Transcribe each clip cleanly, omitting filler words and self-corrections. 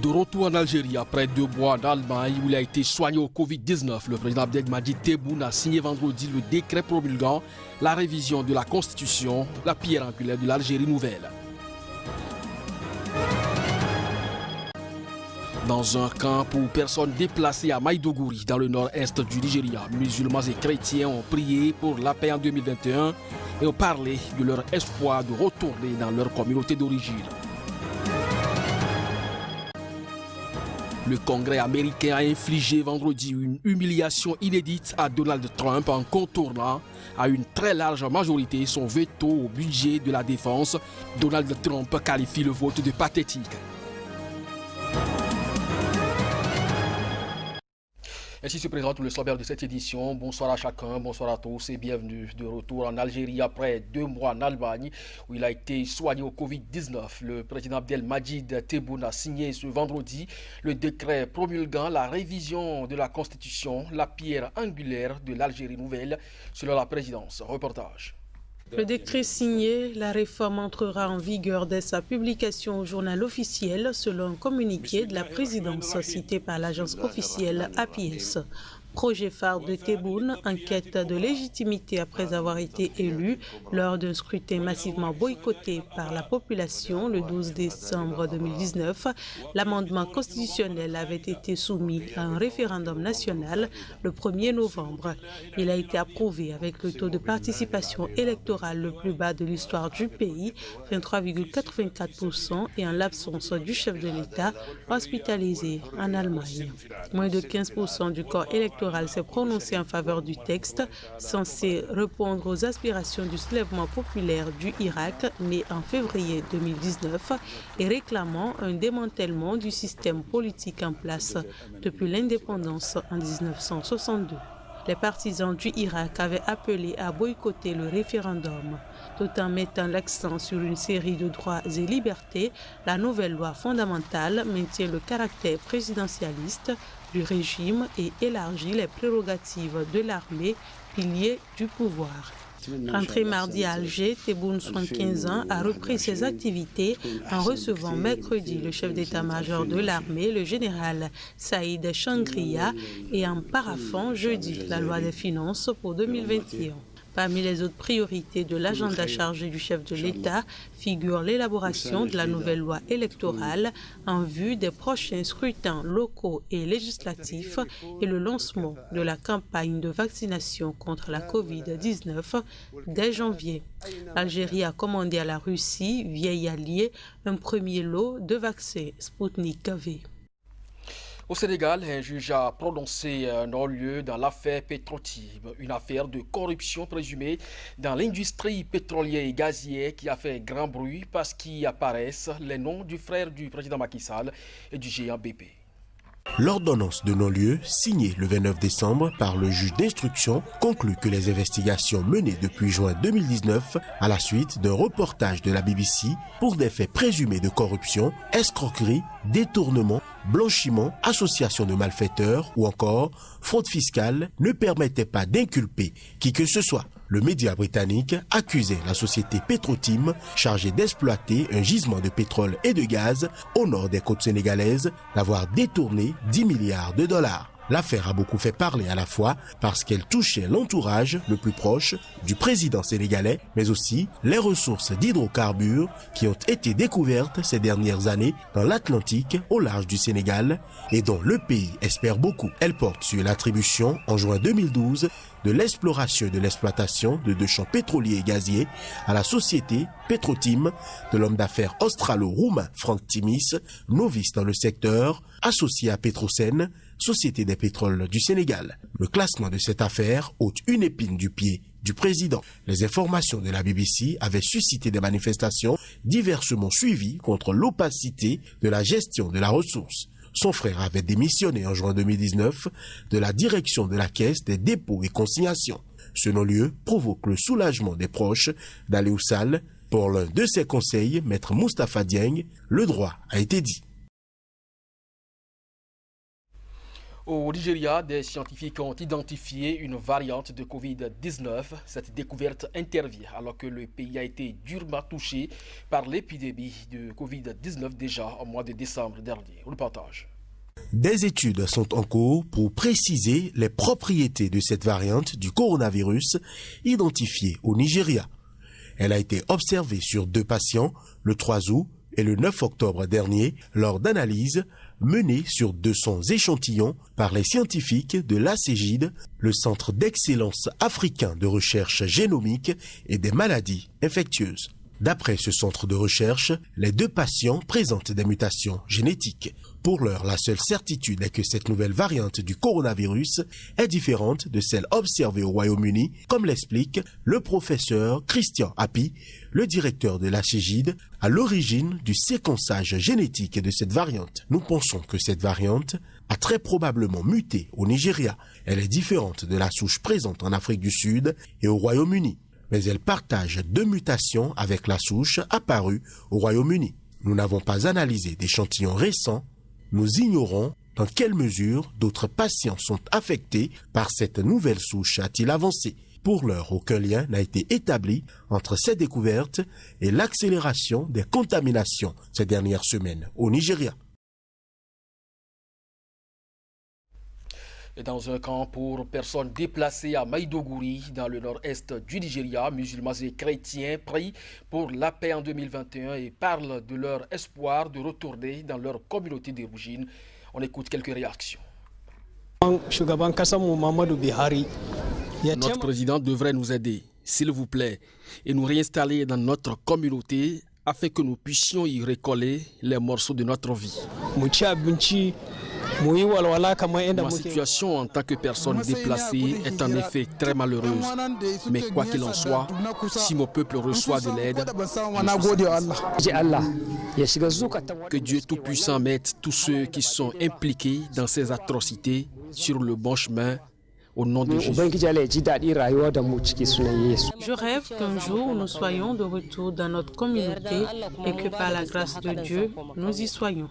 De retour en Algérie après 2 mois en Allemagne où il a été soigné au Covid-19, le président Abdelmadjid Tebboune a signé vendredi le décret promulguant la révision de la Constitution, la pierre angulaire de l'Algérie nouvelle. Dans un camp pour personnes déplacées à Maïdougouri, dans le nord-est du Nigeria, musulmans et chrétiens ont prié pour la paix en 2021 et ont parlé de leur espoir de retourner dans leur communauté d'origine. Le Congrès américain a infligé vendredi une humiliation inédite à Donald Trump en contournant à une très large majorité son veto au budget de la défense. Donald Trump qualifie le vote de pathétique. Ainsi se présente le sommaire de cette édition. Bonsoir à chacun, bonsoir à tous et bienvenue de retour en Algérie après 2 mois en Allemagne où il a été soigné au Covid-19. Le président Abdelmadjid Tebboune a signé ce vendredi le décret promulguant la révision de la Constitution, la pierre angulaire de l'Algérie nouvelle, selon la présidence. Reportage. Le décret signé, la réforme entrera en vigueur dès sa publication au journal officiel, selon un communiqué de la présidence cité par l'agence officielle APS. Projet phare de Tebboune, en quête de légitimité après avoir été élu lors d'un scrutin massivement boycotté par la population le 12 décembre 2019, l'amendement constitutionnel avait été soumis à un référendum national le 1er novembre. Il a été approuvé avec le taux de participation électorale le plus bas de l'histoire du pays, 23,84%, et en l'absence du chef de l'État hospitalisé en Allemagne. Moins de 15% du corps électoral s'est prononcé en faveur du texte, censé répondre aux aspirations du soulèvement populaire du Irak, né en février 2019, et réclamant un démantèlement du système politique en place depuis l'indépendance en 1962. Les partisans du Irak avaient appelé à boycotter le référendum. Tout en mettant l'accent sur une série de droits et libertés, la nouvelle loi fondamentale maintient le caractère présidentialiste du régime et élargit les prérogatives de l'armée, pilier du pouvoir. Rentré mardi à Alger, Tebboune, 75 ans, a repris ses activités en recevant mercredi le chef d'état-major de l'armée, le général Saïd Changria, et en paraphant jeudi la loi des finances pour 2021. Parmi les autres priorités de l'agenda chargé du chef de l'État figure l'élaboration de la nouvelle loi électorale en vue des prochains scrutins locaux et législatifs et le lancement de la campagne de vaccination contre la Covid-19 dès janvier. L'Algérie a commandé à la Russie, vieil allié, un premier lot de vaccins Sputnik V. Au Sénégal, un juge a prononcé un non-lieu dans l'affaire Petrotim, une affaire de corruption présumée dans l'industrie pétrolière et gazière qui a fait grand bruit parce qu'y apparaissent les noms du frère du président Macky Sall et du géant BP. L'ordonnance de non-lieu, signée le 29 décembre par le juge d'instruction, conclut que les investigations menées depuis juin 2019 à la suite d'un reportage de la BBC pour des faits présumés de corruption, escroquerie, détournement, blanchiment, association de malfaiteurs ou encore fraude fiscale ne permettaient pas d'inculper qui que ce soit. Le média britannique accusait la société Petrotim chargée d'exploiter un gisement de pétrole et de gaz au nord des côtes sénégalaises d'avoir détourné 10 milliards de dollars. L'affaire a beaucoup fait parler à la fois parce qu'elle touchait l'entourage le plus proche du président sénégalais, mais aussi les ressources d'hydrocarbures qui ont été découvertes ces dernières années dans l'Atlantique au large du Sénégal et dont le pays espère beaucoup. Elle porte sur l'attribution en juin 2012 de l'exploration et de l'exploitation de 2 champs pétroliers et gaziers à la société Petrotim de l'homme d'affaires australo-roumain Franck Timis, novice dans le secteur, associé à Petrosen, Société des pétroles du Sénégal. Le classement de cette affaire ôte une épine du pied du président. Les informations de la BBC avaient suscité des manifestations diversement suivies contre l'opacité de la gestion de la ressource. Son frère avait démissionné en juin 2019 de la direction de la Caisse des dépôts et consignations. Ce non-lieu provoque le soulagement des proches d'Aliou Sall. Pour l'un de ses conseils, maître Moustapha Dieng, le droit a été dit. Au Nigeria, des scientifiques ont identifié une variante de Covid-19. Cette découverte intervient alors que le pays a été durement touché par l'épidémie de Covid-19 déjà au mois de décembre dernier. On le partage. Des études sont en cours pour préciser les propriétés de cette variante du coronavirus identifiée au Nigeria. Elle a été observée sur 2 patients le 3 août et le 9 octobre dernier lors d'analyses menées sur 200 échantillons par les scientifiques de l'ACEGID, le Centre d'excellence africain de recherche génomique et des maladies infectieuses. D'après ce centre de recherche, les 2 patients présentent des mutations génétiques. Pour l'heure, la seule certitude est que cette nouvelle variante du coronavirus est différente de celle observée au Royaume-Uni, comme l'explique le professeur Christian Happy, le directeur de l'ACEGID, à l'origine du séquençage génétique de cette variante. Nous pensons que cette variante a très probablement muté au Nigeria. Elle est différente de la souche présente en Afrique du Sud et au Royaume-Uni, mais elle partage 2 mutations avec la souche apparue au Royaume-Uni. Nous n'avons pas analysé d'échantillons récents. Nous ignorons dans quelle mesure d'autres patients sont affectés par cette nouvelle souche, a-t-il avancé. Pour l'heure, aucun lien n'a été établi entre ces découvertes et l'accélération des contaminations ces dernières semaines au Nigeria. Et dans un camp pour personnes déplacées à Maïdogouri, dans le nord-est du Nigeria, musulmans et chrétiens prient pour la paix en 2021 et parlent de leur espoir de retourner dans leur communauté d'origine. On écoute quelques réactions. Notre président devrait nous aider, s'il vous plaît, et nous réinstaller dans notre communauté afin que nous puissions y recoller les morceaux de notre vie. Ma situation en tant que personne déplacée est en effet très malheureuse. Mais quoi qu'il en soit, si mon peuple reçoit de l'aide, que Dieu Tout-Puissant mette tous ceux qui sont impliqués dans ces atrocités sur le bon chemin. Au nom de Jésus. Je rêve qu'un jour nous soyons de retour dans notre communauté et que par la grâce de Dieu, nous y soyons.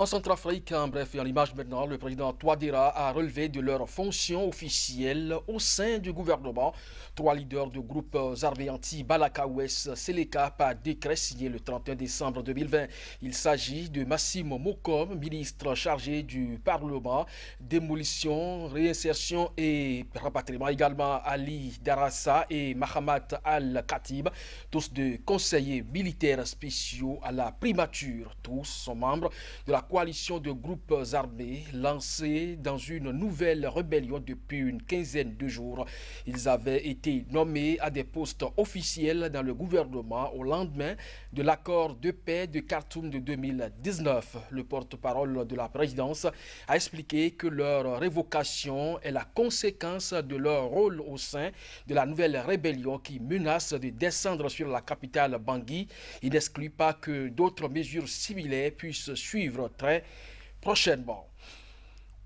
En Centrafrique, en bref et en image maintenant, le président Touadéra a relevé de leurs fonctions officielles au sein du gouvernement 3 leaders de groupes armés anti-Balaka Ouest Seleka par décret signé le 31 décembre 2020. Il s'agit de Massimo Mokom, ministre chargé du Parlement, démolition, réinsertion et rapatriement, également Ali Darassa et Mahamat Al-Khatib, tous deux conseillers militaires spéciaux à la primature. Tous sont membres de la coalition de groupes armés lancée dans une nouvelle rébellion depuis une quinzaine de jours. Ils avaient été nommés à des postes officiels dans le gouvernement au lendemain de l'accord de paix de Khartoum de 2019. Le porte-parole de la présidence a expliqué que leur révocation est la conséquence de leur rôle au sein de la nouvelle rébellion qui menace de descendre sur la capitale Bangui. Il n'exclut pas que d'autres mesures similaires puissent suivre très prochainement.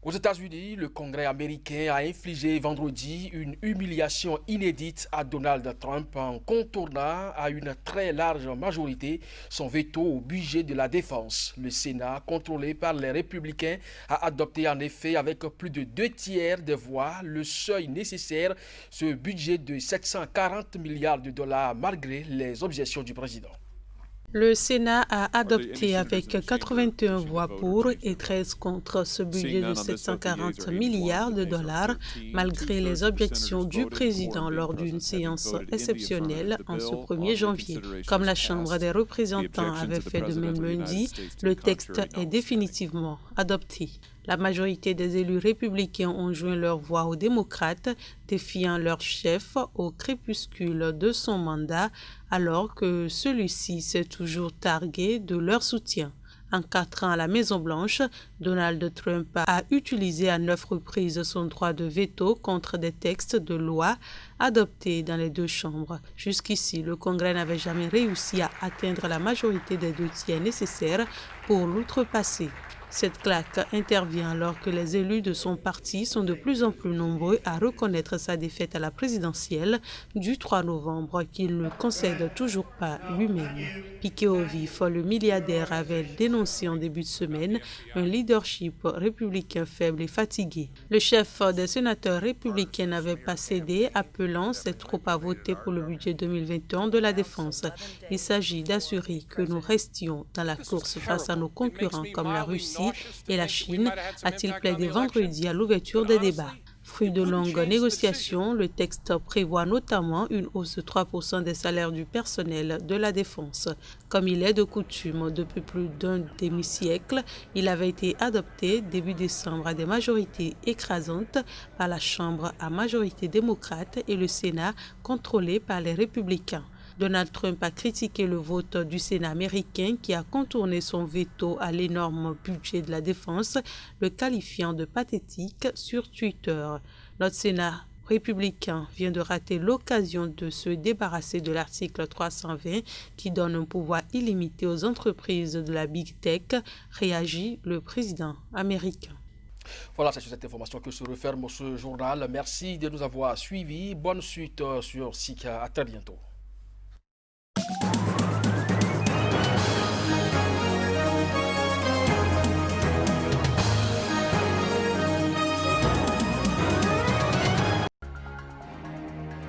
Aux États-Unis, le Congrès américain a infligé vendredi une humiliation inédite à Donald Trump en contournant à une très large majorité son veto au budget de la défense. Le Sénat, contrôlé par les républicains, a adopté en effet avec plus de 2/3 des voix le seuil nécessaire, ce budget de 740 milliards de dollars malgré les objections du président. Le Sénat a adopté avec 81 voix pour et 13 contre ce budget de 740 milliards de dollars, malgré les objections du président lors d'une séance exceptionnelle en ce 1er janvier. Comme la Chambre des représentants avait fait de même lundi, le texte est définitivement adopté. La majorité des élus républicains ont joint leur voix aux démocrates, défiant leur chef au crépuscule de son mandat, alors que celui-ci s'est toujours targué de leur soutien. En 4 ans à la Maison-Blanche, Donald Trump a utilisé à 9 reprises son droit de veto contre des textes de loi adoptés dans les 2 chambres. Jusqu'ici, le Congrès n'avait jamais réussi à atteindre la majorité des 2/3 nécessaires pour l'outrepasser. Cette claque intervient alors que les élus de son parti sont de plus en plus nombreux à reconnaître sa défaite à la présidentielle du 3 novembre qu'il ne concède toujours pas lui-même. Piqué au vif, le milliardaire avait dénoncé en début de semaine un leadership républicain faible et fatigué. Le chef des sénateurs républicains n'avait pas cédé, appelant ses troupes à voter pour le budget 2021 de la défense. Il s'agit d'assurer que nous restions dans la course face à nos concurrents comme la Russie et la Chine, a-t-il plaidé vendredi à l'ouverture des débats. Fruit de longues négociations, le texte prévoit notamment une hausse de 3% des salaires du personnel de la défense. Comme il est de coutume depuis plus d'un demi-siècle, il avait été adopté début décembre à des majorités écrasantes par la Chambre à majorité démocrate et le Sénat contrôlé par les républicains. Donald Trump a critiqué le vote du Sénat américain qui a contourné son veto à l'énorme budget de la défense, le qualifiant de pathétique sur Twitter. Notre Sénat républicain vient de rater l'occasion de se débarrasser de l'article 320 qui donne un pouvoir illimité aux entreprises de la Big Tech, réagit le président américain. Voilà, c'est sur cette information que se referme ce journal. Merci de nous avoir suivis. Bonne suite sur SICA. À très bientôt.